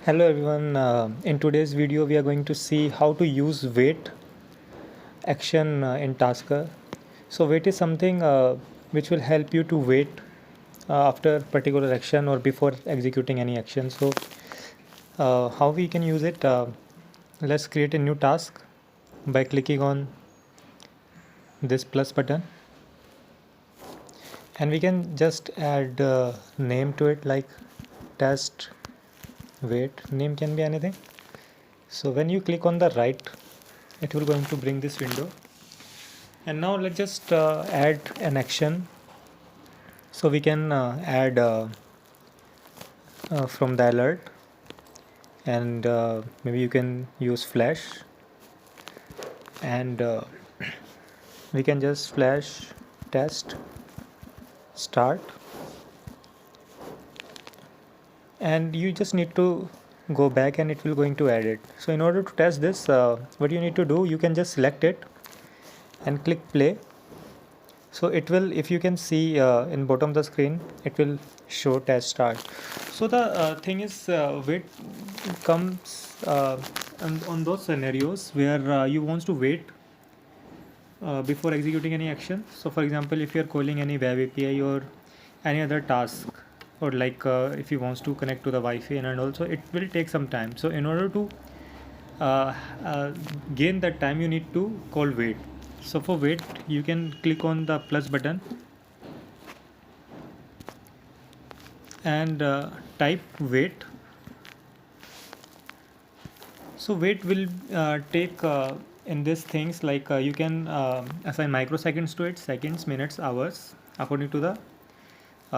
Hello everyone. In today's video, we are going to see how to use wait action in Tasker. So wait is something which will help you to wait after particular action or before executing any action. So how we can use it? Let's create a new task by clicking on this plus button, and we can just add name to it like test wait. Name can be anything. So when you click on the right, it will going to bring this window. And now let's just add an action. So we can add from the alert, and maybe you can use flash, and we can just flash test start, and you just need to go back and it will going to add it. So in order to test this, what you need to do, you can just select it and click play. So it will, if you can see in bottom of the screen, it will show test start. So the thing is, wait comes on those scenarios where you want to wait before executing any action. So for example, if you are calling any web API or any other task, or like if you want to connect to the Wi-Fi, and also it will take some time. So in order to gain that time, you need to call wait. So for wait, you can click on the plus button and type wait. So wait will take in these things like you can assign microseconds to it, seconds, minutes, hours, according to the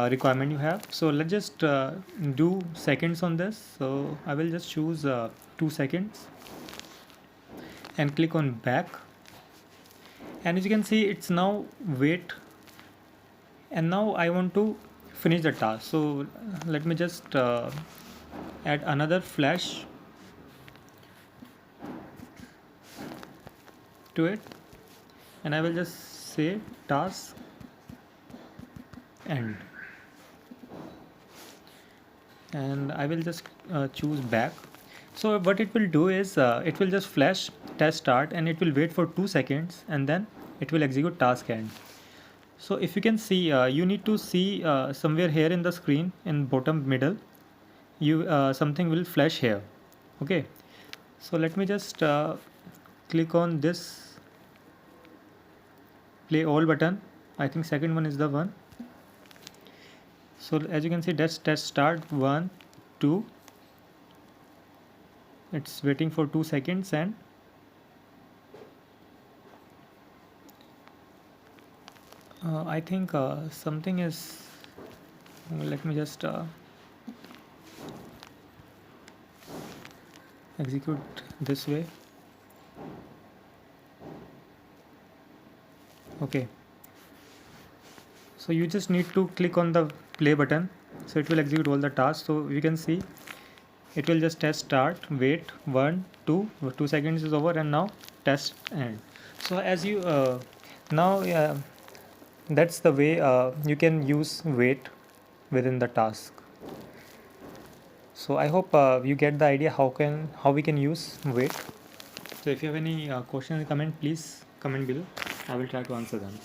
requirement you have. So let's just do seconds on this. So I will just choose 2 seconds and click on back, and as you can see, it's now wait, and now I want to finish the task. So let me just add another flash to it, and I will just say task end, and I will just choose back. So what it will do is it will just flash test start, and it will wait for 2 seconds, and then it will execute task end. So if you can see, you need to see somewhere here in the screen, in bottom middle, you something will flash here. Okay, so let me just click on this play all button. I think second one is the one. So as you can see, that's test start 1 2. It's waiting for 2 seconds, and I think something is, let me just execute this way. Okay, so you just need to click on the play button, so it will execute all the tasks. So you can see it will just test start, wait 1 2, 2 seconds is over, and now test end. So as you now that's the way you can use wait within the task. So I hope you get the idea how we can use wait. So if you have any question or comment, please comment below. I will try to answer them.